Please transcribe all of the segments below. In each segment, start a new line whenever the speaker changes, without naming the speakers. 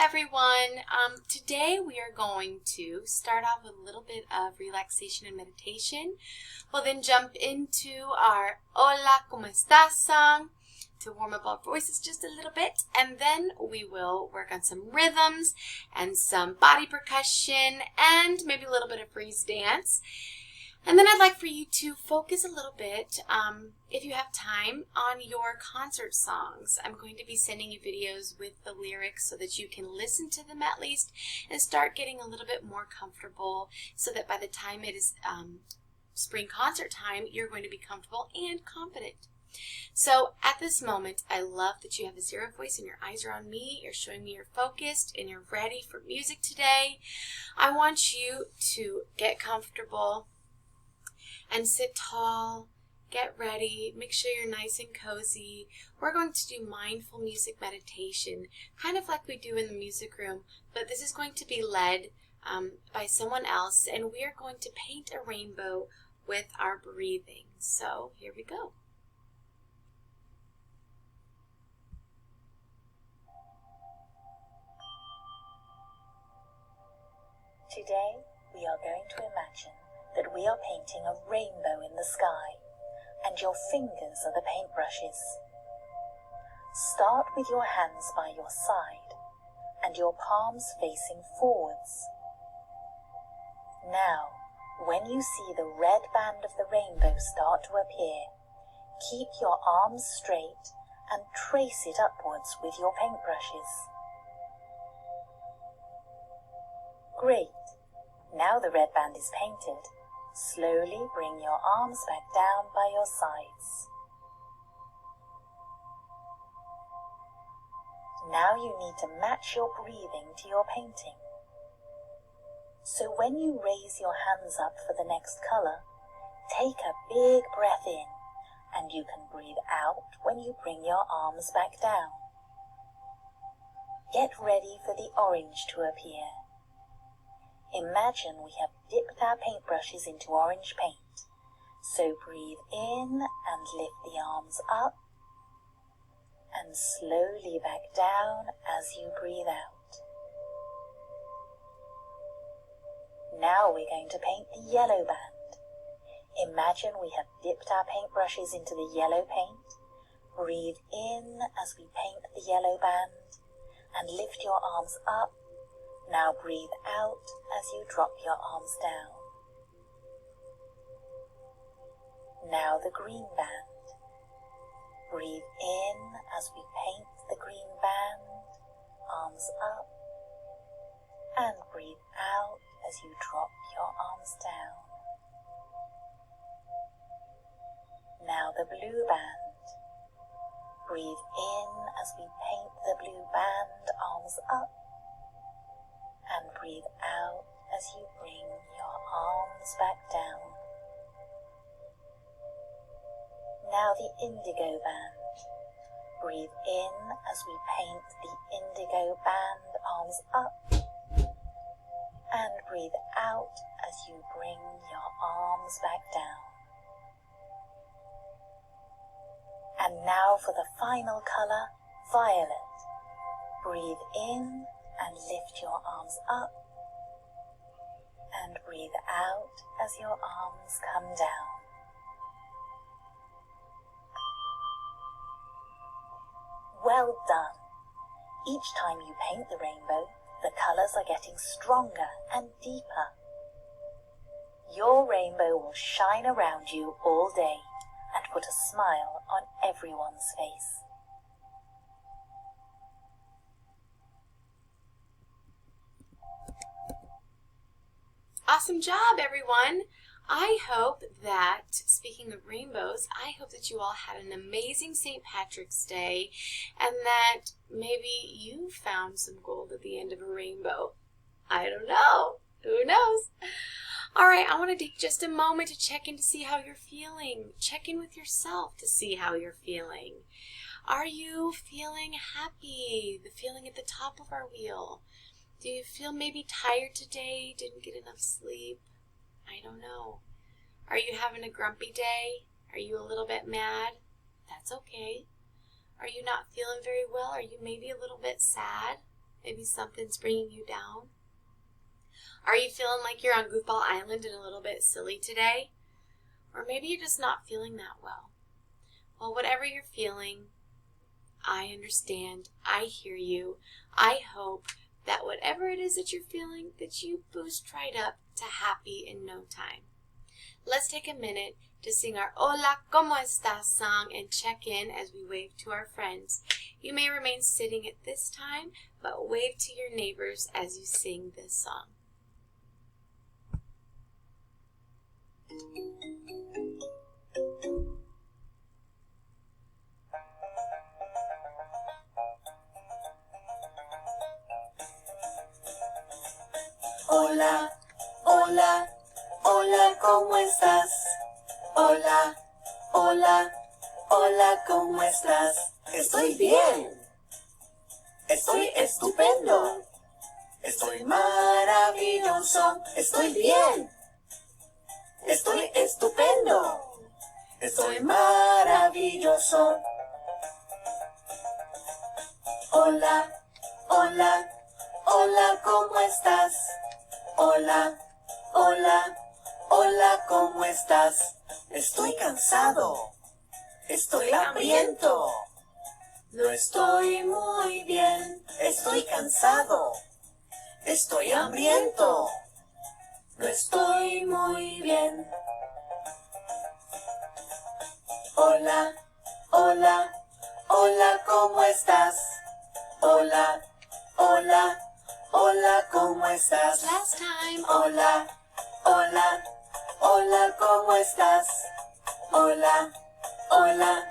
everyone. Today we are going to start off with a little bit of relaxation and meditation. We'll then jump into our Hola, ¿cómo estás song to warm up our voices just a little bit, and then we will work on some rhythms and some body percussion and maybe a little bit of freeze dance. And then I'd like for you to focus a little bit, if you have time, on your concert songs. I'm going to be sending you videos with the lyrics so that you can listen to them at least and start getting a little bit more comfortable so that by the time it is spring concert time, you're going to be comfortable and confident. So at this moment, I love that you have a zero voice and your eyes are on me. You're showing me you're focused and you're ready for music today. I want you to get comfortable and sit tall, get ready, make sure you're nice and cozy. We're going to do mindful music meditation, kind of like we do in the music room, but this is going to be led by someone else, and we are going to paint a rainbow with our breathing. So here we go.
Today, we are going to imagine that we are painting a rainbow in the sky, and your fingers are the paintbrushes. Start with your hands by your side, and your palms facing forwards. Now, when you see the red band of the rainbow start to appear, keep your arms straight and trace it upwards with your paintbrushes. Great! Now the red band is painted. Slowly bring your arms back down by your sides. Now you need to match your breathing to your painting. So when you raise your hands up for the next color, take a big breath in, and you can breathe out when you bring your arms back down. Get ready for the orange to appear. Imagine we have dipped our paintbrushes into orange paint. So breathe in and lift the arms up and slowly back down as you breathe out. Now we're going to paint the yellow band. Imagine we have dipped our paintbrushes into the yellow paint. Breathe in as we paint the yellow band and lift your arms up. Now breathe out as you drop your arms down. Now the green band. Breathe in as we paint the green band, arms up, and breathe out as you drop your arms down. Now the blue band. Breathe in as we paint the blue band, arms up, and breathe out as you bring your arms back down. Now the indigo band. Breathe in as we paint the indigo band, arms up, and breathe out as you bring your arms back down. And now for the final color, violet. Breathe in and lift your arms up, and breathe out as your arms come down. Well done! Each time you paint the rainbow, the colours are getting stronger and deeper. Your rainbow will shine around you all day and put a smile on everyone's face.
Awesome job, everyone. I hope that, speaking of rainbows, I hope that you all had an amazing St. Patrick's Day and that maybe you found some gold at the end of a rainbow. I don't know. Who knows? All right, I want to take just a moment to check in to see how you're feeling. Check in with yourself to see how you're feeling. Are you feeling happy? The feeling at the top of our wheel. Do you feel maybe tired today? Didn't get enough sleep? I don't know. Are you having a grumpy day? Are you a little bit mad? That's okay. Are you not feeling very well? Are you maybe a little bit sad? Maybe something's bringing you down. Are you feeling like you're on Goofball Island and a little bit silly today? Or maybe you're just not feeling that well. Well, whatever you're feeling, I understand. I hear you. I hope that whatever it is that you're feeling, that you boost right up to happy in no time. Let's take a minute to sing our Hola, ¿cómo estás song and check in as we wave to our friends. You may remain sitting at this time, but wave to your neighbors as you sing this song.
Hola, hola, hola, ¿cómo estás? Hola, hola, hola, ¿cómo estás? Estoy bien. Estoy estupendo. Estoy maravilloso. Estoy bien. Estoy estupendo. Estoy maravilloso. Hola, hola, hola, ¿cómo estás? Hola, hola, hola, ¿cómo estás? Estoy cansado. Estoy hambriento. No estoy muy bien. Estoy cansado. Estoy hambriento. No estoy muy bien. Hola, hola, hola, ¿cómo estás? Hola, hola, hola, ¿cómo estás?
Last time.
Hola, hola, hola, ¿cómo estás? Hola, hola,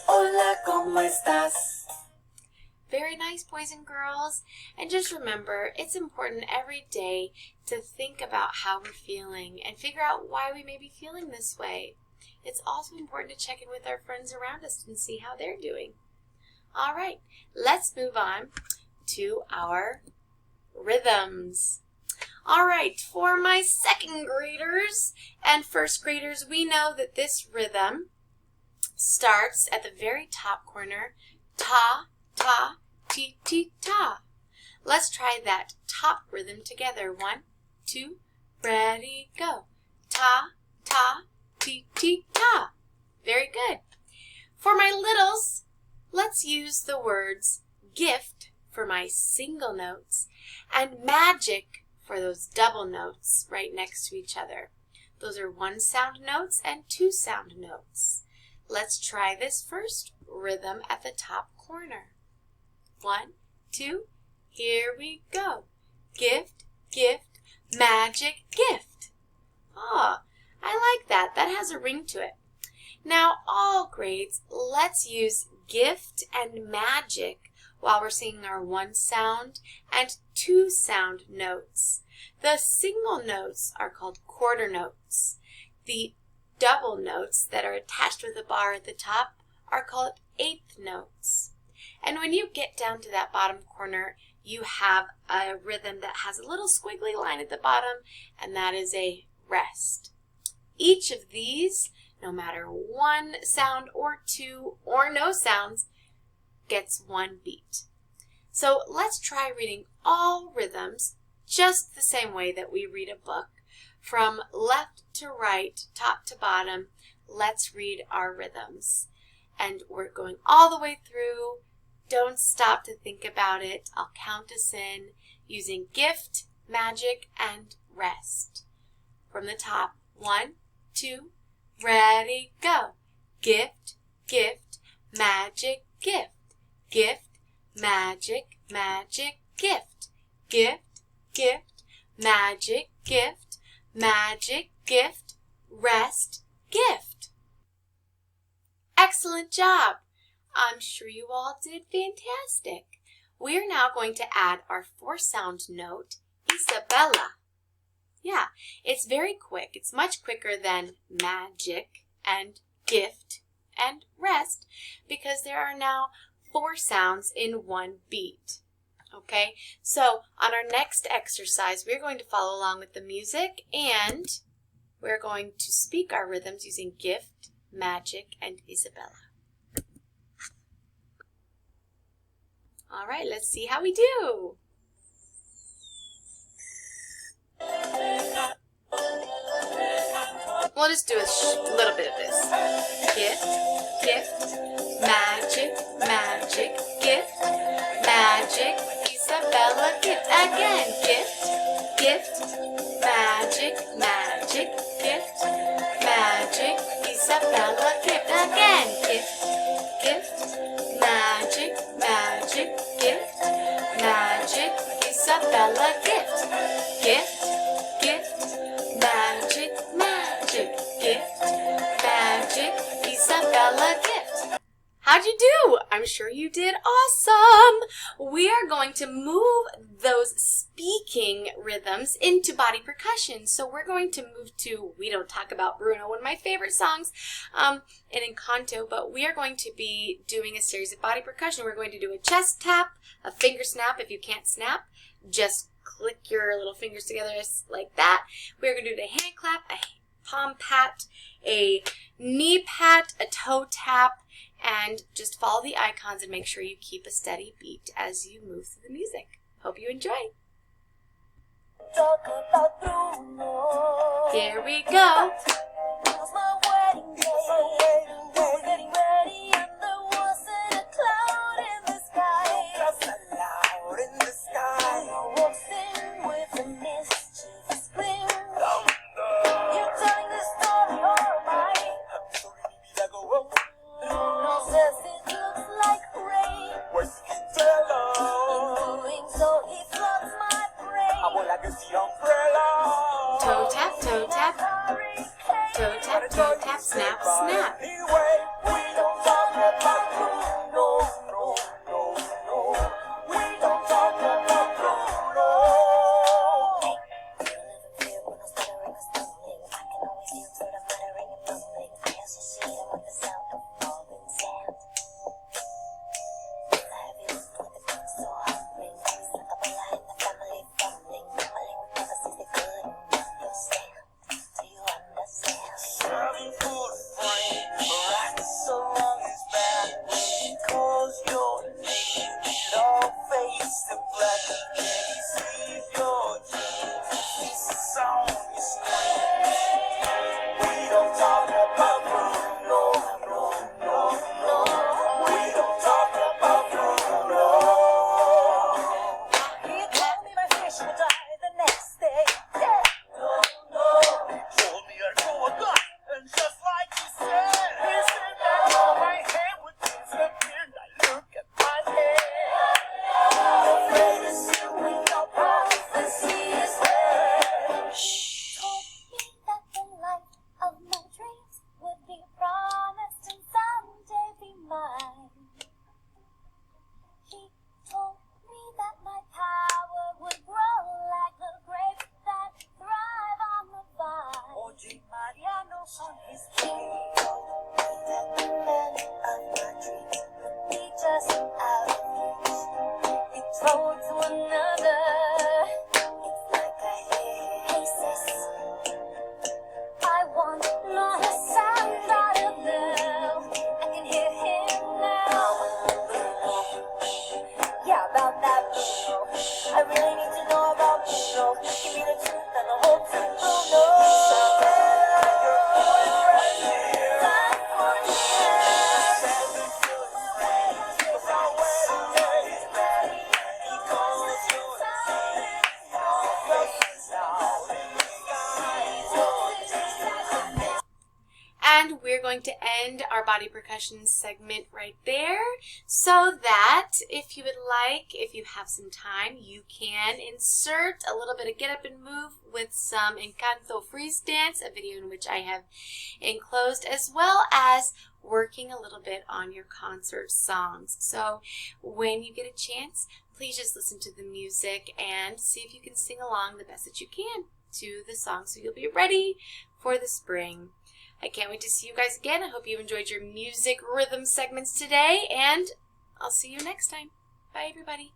hola, ¿cómo estás?
Very nice, boys and girls. And just remember, it's important every day to think about how we're feeling and figure out why we may be feeling this way. It's also important to check in with our friends around us and see how they're doing. All right, let's move on to our rhythms. All right, for my second graders and first graders, we know that this rhythm starts at the very top corner, ta, ta, ti, ti, ta. Let's try that top rhythm together. 1, 2, ready, go. Ta, ta, ti, ti, ta. Very good. For my littles, let's use the words gift for my single notes and magic for those double notes right next to each other. Those are 1 sound notes and 2 sound notes. Let's try this first rhythm at the top corner. 1, 2, here we go. Gift, gift, magic, gift. Ah, I like that. That has a ring to it. Now, all grades, let's use gift and magic while we're singing our 1 sound and 2 sound notes. The single notes are called quarter notes. The double notes that are attached with a bar at the top are called eighth notes. And when you get down to that bottom corner, you have a rhythm that has a little squiggly line at the bottom, and that is a rest. Each of these, no matter 1 sound or 2 or no sounds, gets 1 beat. So let's try reading all rhythms just the same way that we read a book. From left to right, top to bottom, let's read our rhythms. And we're going all the way through. Don't stop to think about it. I'll count us in using gift, magic, and rest. From the top, 1, 2, ready, go. Gift, gift, magic, gift. Gift, magic, magic, gift. Gift, gift, magic, gift. Magic, gift, rest, gift. Excellent job. I'm sure you all did fantastic. We are now going to add our 4 sound note, Isabella. Yeah, it's very quick. It's much quicker than magic and gift and rest because there are now 4 sounds in 1 beat. Okay, so on our next exercise, we're going to follow along with the music and we're going to speak our rhythms using gift, magic, and Isabella. All right, let's see how we do. We'll just do a little bit of this. Gift, gift, magic, magic, gift, magic, Isabella, gift. Again, gift, gift, magic, magic, gift, magic, Isabella, gift. Again, gift, gift, magic, magic, gift, magic, Isabella, gift, gift, gift, magic, magic, gift, magic, Isabella, gift. How'd you do? I'm sure you did awesome. We are going to move those speaking rhythms into body percussion. So we're going to move to We Don't Talk About Bruno, one of my favorite songs, and in canto, but we are going to be doing a series of body percussion. We're going to do a chest tap, a finger snap. If you can't snap, just click your little fingers together like that. We're going to do a hand clap, a palm pat, a knee pat, a toe tap, and just follow the icons and make sure you keep a steady beat as you move through the music. Hope you enjoy.
Talk about Bruno.
Here we go.
It was my wedding day. We were getting ready and there wasn't a cloud in the sky. Just a cloud in the sky. Bruno walks in with a mischievous grin. You're telling this story or am I? Bruno says it looks like rain. In doing so, he floods my brain.
Toe tap, toe tap. Toe tap, toe tap, snap, snap.
We don't talk about Bruno. We don't talk about Bruno. Hey, you live in fear when I'm stuttering or stumbling. I can always hear sort of muttering and mumbling. I associate him with the sound of falling sand. I have used with the beat so humbling. It's like a bola in the family fumbling. Mumbling with never sees the good and understand. Do you understand? Serving food frame, right so long as bad. She calls your name, it all fades to black. Can he see your dreams? This is on your screen. We don't talk about Bruno, no. We don't talk about Bruno. He told me my fish would die the next day. Yeah. No. Told me I'd grow a gut, and just like he said, that my hair would disappear. And I look at my hair. Afraid to see when your prophecy is there. Told me that the life of my dreams would be promised and someday be mine. He told me that my power would grow like the grapes that thrive on the vine. Oye, Mariano's on his feet. That the man of my dreams would be just out of reach. He told to another, it's like I hear, hey sis, I want not a sound out of love. I can hear him now. Yeah, about that Bruno. I really need to know about Bruno. Give me the truth and the whole truth, Bruno. Time for
And we're going to end our body percussion segment right there, so that if you would like, if you have some time, you can insert a little bit of Get Up and Move with some Encanto Freeze Dance, a video in which I have enclosed, as well as working a little bit on your concert songs. So when you get a chance, please just listen to the music and see if you can sing along the best that you can to the song, so you'll be ready for the spring. I can't wait to see you guys again. I hope you enjoyed your music rhythm segments today, and I'll see you next time. Bye, everybody.